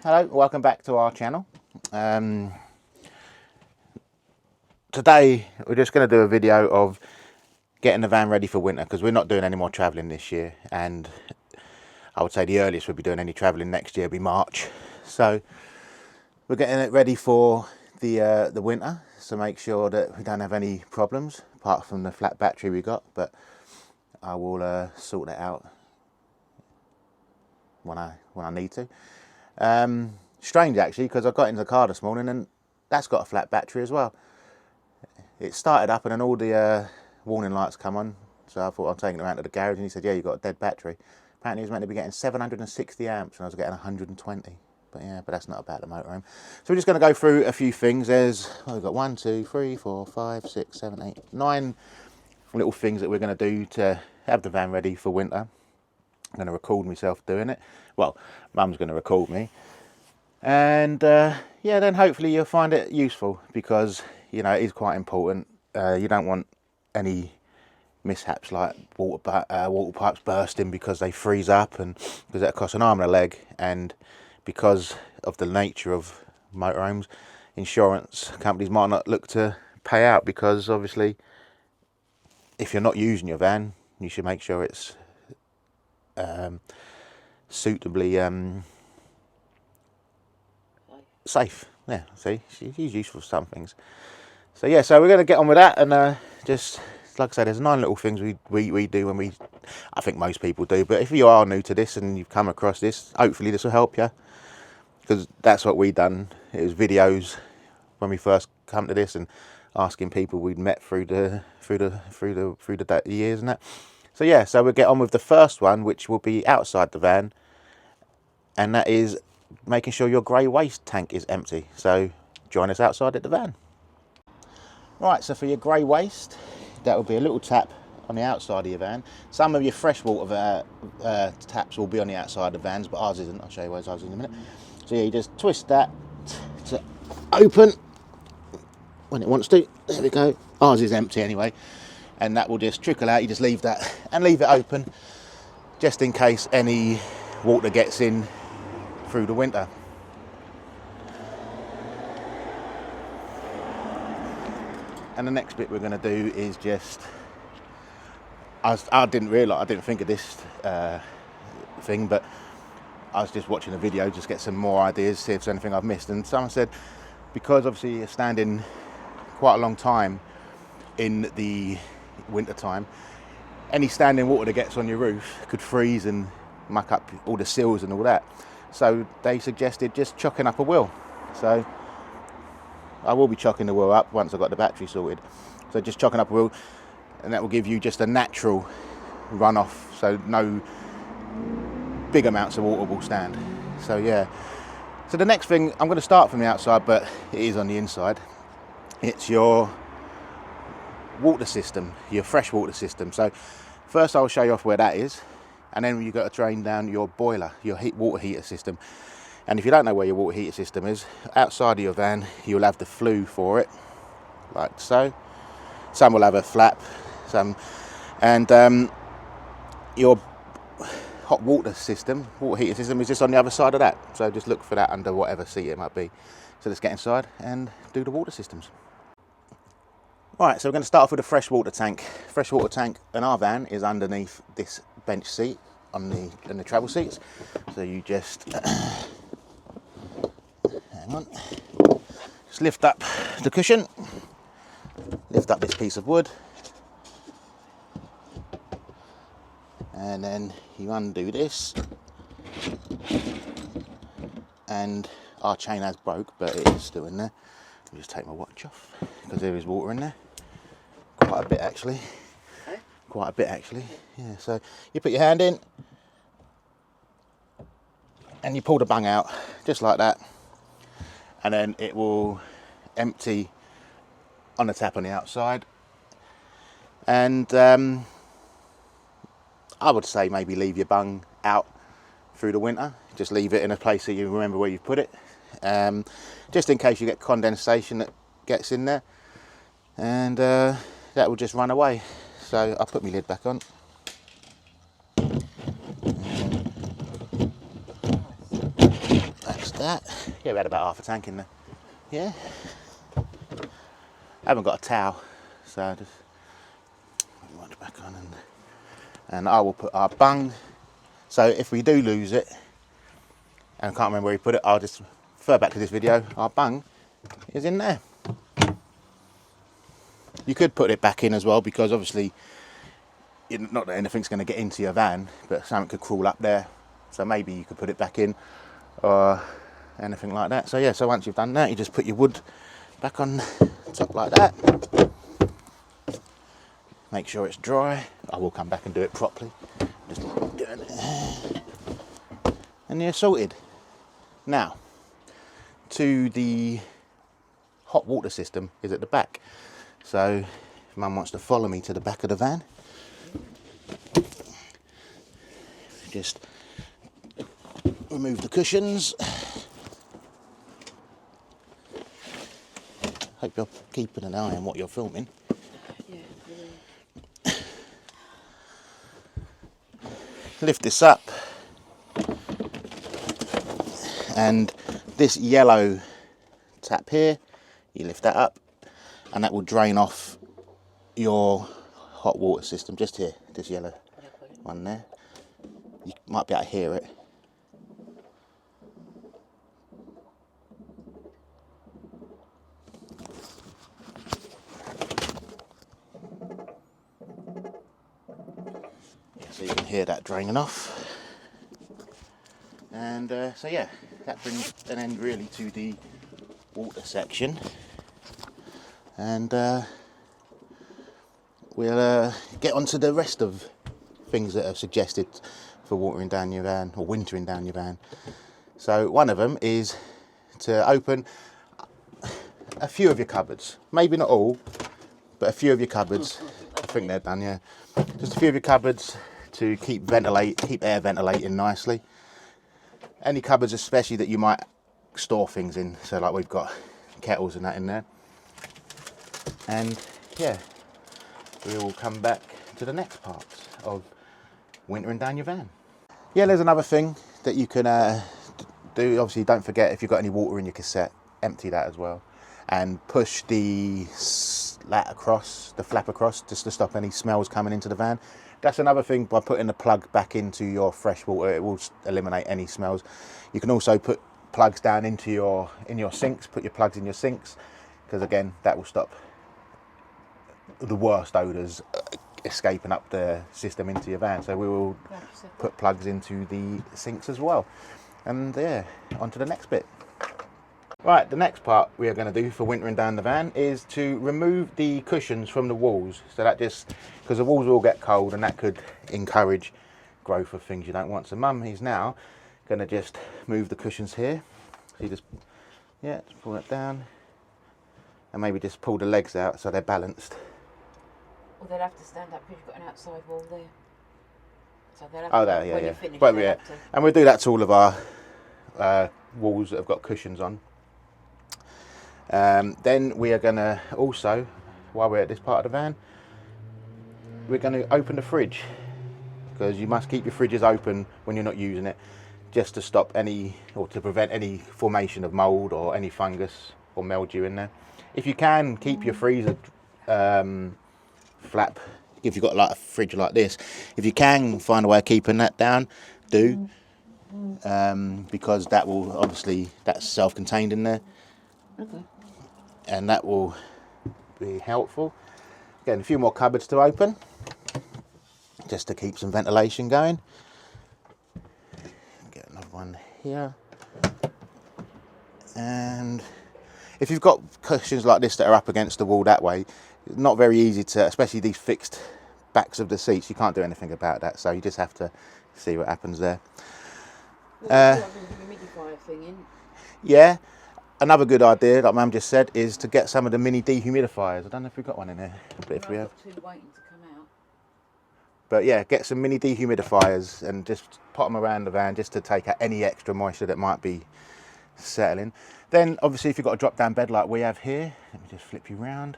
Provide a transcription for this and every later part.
Hello, welcome back to our channel. Today we're just going to do a video of getting the van ready for winter because we're not doing any more travelling this year, and I would say the earliest we'll be doing any travelling next year will be March. So we're getting it ready for the winter, so make sure that we don't have any problems apart from the flat battery we got, but I will sort that out when I need to. Strange actually, because I got into the car this morning and that's got a flat battery as well. It started up and then all the warning lights come on, so I thought I'm taking it around to the garage, and he said, yeah, you've got a dead battery. Apparently he was meant to be getting 760 amps and I was getting 120. But that's not about the motorhome. So we're just going to go through a few things. We've got 1, 2, 3, 4, 5, 6, 7, 8, 9 little things that we're going to do to have the van ready for winter. I'm going to record myself doing it. Well, Mum's going to record me. And then hopefully you'll find it useful, because it is quite important. You don't want any mishaps like water pipes bursting because they freeze up, and because that costs an arm and a leg. And because of the nature of motorhomes, insurance companies might not look to pay out, because obviously if you're not using your van, you should make sure it's suitably safe. Yeah, see, she's useful for some things. So yeah, so we're going to get on with that, and just like I said, there's 9 little things we do when I think most people do, but if you are new to this and you've come across this, hopefully this will help you, because that's what we done. It was videos when we first come to this and asking people we'd met through the years and that. So yeah, so we'll get on with the first one, which will be outside the van, and that is making sure your grey waste tank is empty. So join us outside at the van. Right, so for your grey waste, that will be a little tap on the outside of your van. Some of your freshwater taps will be on the outside of the vans, but ours isn't. I'll show you where ours is in a minute. So yeah, you just twist that to open when it wants to. There we go. Ours is empty anyway, and that will just trickle out. You just leave that and leave it open, just in case any water gets in through the winter. And the next bit we're going to do is just, I didn't think of this thing, but I was just watching a video, just get some more ideas, see if there's anything I've missed. And someone said, because obviously you're standing quite a long time in the winter time, any standing water that gets on your roof could freeze and muck up all the sills and all that. So they suggested just chucking up a wheel. So I will be chucking the wheel up once I've got the battery sorted. So just chucking up a wheel, and that will give you just a natural runoff, so no big amounts of water will stand. So yeah. So the next thing, I'm going to start from the outside, but it is on the inside. It's your water system, your fresh water system. So first I'll show you off where that is, and then you've got to drain down your boiler, your water heater system. And if you don't know where your water heater system is, outside of your van, you'll have the flue for it, like so. Some will have a flap, and your hot water system, water heater system, is just on the other side of that. So just look for that under whatever seat it might be. So let's get inside and do the water systems. Right, so we're going to start off with a freshwater tank. Freshwater tank in our van is underneath this bench seat in the travel seats. So you just hang on, just lift up the cushion, lift up this piece of wood, and then you undo this, and our chain has broke, but it is still in there. Let me just take my watch off, because there is water in there, quite a bit actually, yeah. So you put your hand in and you pull the bung out just like that, and then it will empty on the tap on the outside. And I would say maybe leave your bung out through the winter. Just leave it in a place that you remember where you put it, just in case you get condensation that gets in there, and that will just run away. So I'll put my lid back on. That's that. Yeah, we had about half a tank in there. Yeah. I haven't got a towel, so I just wipe it back on, and I will put our bung. So if we do lose it, and I can't remember where we put it, I'll just refer back to this video. Our bung is in there. You could put it back in as well, because obviously, not that anything's going to get into your van, but something could crawl up there. So maybe you could put it back in, or anything like that. So yeah, so once you've done that, you just put your wood back on top like that. Make sure it's dry. I will come back and do it properly. Just doing it. And you're sorted. Now, to the hot water system is at the back. So if Mum wants to follow me to the back of the van, just remove the cushions. Hope you're keeping an eye on what you're filming. Yeah. Lift this up, and this yellow tap here, you lift that up, and that will drain off your hot water system. Just here, this yellow one there. You might be able to hear it. So you can hear that draining off. And so yeah, that brings an end really to the water section. And we'll get on to the rest of things that are suggested for watering down your van, or wintering down your van. So one of them is to open a few of your cupboards. Maybe not all, but a few of your cupboards. I think they're done, yeah. Just a few of your cupboards to keep air ventilating nicely. Any cupboards especially that you might store things in. So like we've got kettles and that in there. And yeah, we will come back to the next part of wintering down your van. Yeah, there's another thing that you can do. Obviously, don't forget, if you've got any water in your cassette, empty that as well, and push the flap across, just to stop any smells coming into the van. That's another thing. By putting the plug back into your fresh water, it will eliminate any smells. You can also put plugs down into your sinks. Put your plugs in your sinks, because again, that will stop the worst odours escaping up the system into your van. So we will put plugs into the sinks as well. And yeah, on to the next bit. Right, the next part we are going to do for wintering down the van is to remove the cushions from the walls. So that just, because the walls will get cold and that could encourage growth of things you don't want. So Mum is now going to just move the cushions here. So you just pull that down, and maybe just pull the legs out so they're balanced. Well, they'll have to stand up because you've got an outside wall there. So they'll have to, there, yeah, when yeah. you finish, But yeah, and we'll do that to all of our walls that have got cushions on. Then we are going to also, while we're at this part of the van, we're going to open the fridge, because you must keep your fridges open when you're not using it, just to stop any, or to prevent any formation of mould or any fungus or mildew in there. If you can, keep your freezer flap. If you've got like a fridge like this, if you can find a way of keeping that down, do, because that will obviously, that's self-contained in there. Okay. And that will be helpful. Again, a few more cupboards to open, just to keep some ventilation going. Get another one here. And if you've got cushions like this that are up against the wall that way, it's not very easy to, especially these fixed backs of the seats, you can't do anything about that, so you just have to see what happens there. Well, humidifier thing in. Yeah. Another good idea, like Mum just said, is to get some of the mini dehumidifiers. I don't know if we've got one in here, but if we have. I've got two waiting to come out. But yeah, get some mini dehumidifiers and just put them around the van just to take out any extra moisture that might be settling. Then obviously if you've got a drop down bed like we have here, let me just flip you round.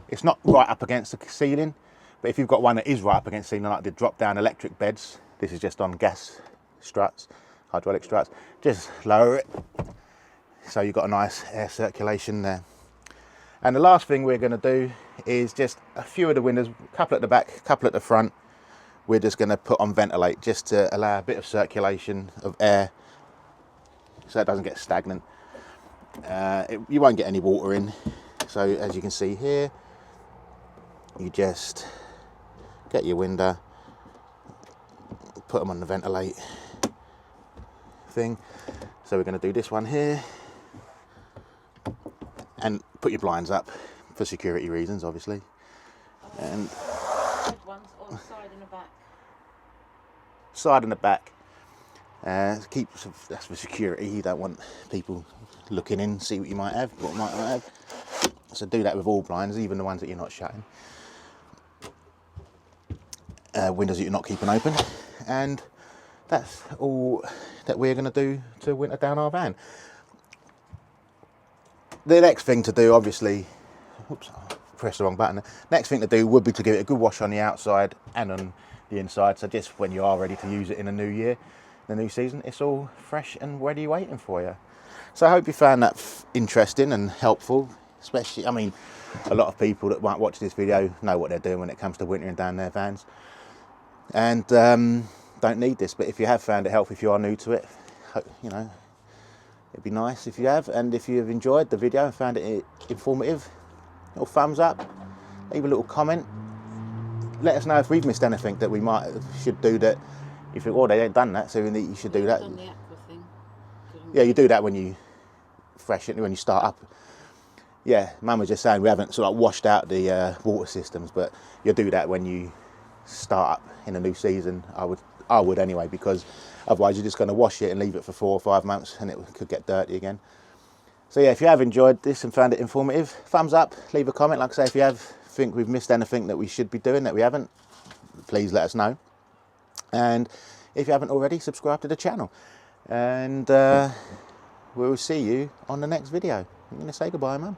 It's not right up against the ceiling, but if you've got one that is right up against the ceiling, like the drop down electric beds, this is just on gas struts, hydraulic struts, just lower it so you've got a nice air circulation there. And the last thing we're going to do is just a few of the windows, a couple at the back, a couple at the front. We're just going to put on ventilate just to allow a bit of circulation of air so it doesn't get stagnant. You won't get any water in. So as you can see here, you just get your window, put them on the ventilate thing. So we're going to do this one here and put your blinds up for security reasons, obviously. And ones on the side and the back. Side and the back. That's for security. You don't want people looking in, see what you might have, what might not have. So do that with all blinds, even the ones that you're not shutting. Windows that you're not keeping open. And that's all that we're going to do to winter down our van. The next thing to do, obviously, oops, I pressed the wrong button. Next thing to do would be to give it a good wash on the outside and on the inside. So just when you are ready to use it in the new year, the new season, it's all fresh and ready waiting for you. So I hope you found that interesting and helpful. Especially, I mean, a lot of people that might watch this video know what they're doing when it comes to wintering down their vans. And don't need this, but if you have found it helpful, if you are new to it, you know, it'd be nice if you have. And if you have enjoyed the video and found it informative, little thumbs up, leave a little comment. Let us know if we've missed anything that we should do that you think, oh, they ain't done that, so you should do that. Done the aqua thing. Yeah, you do that when you when you start up. Yeah, Mum was just saying we haven't sort of washed out the water systems, but you'll do that when you start up in a new season. I would anyway, because otherwise you're just going to wash it and leave it for 4 or 5 months and it could get dirty again. So yeah, if you have enjoyed this and found it informative, thumbs up, leave a comment. Like I say, if you think we've missed anything that we should be doing that we haven't, please let us know. And if you haven't already, subscribe to the channel. And we'll see you on the next video. I'm going to say goodbye, Mum.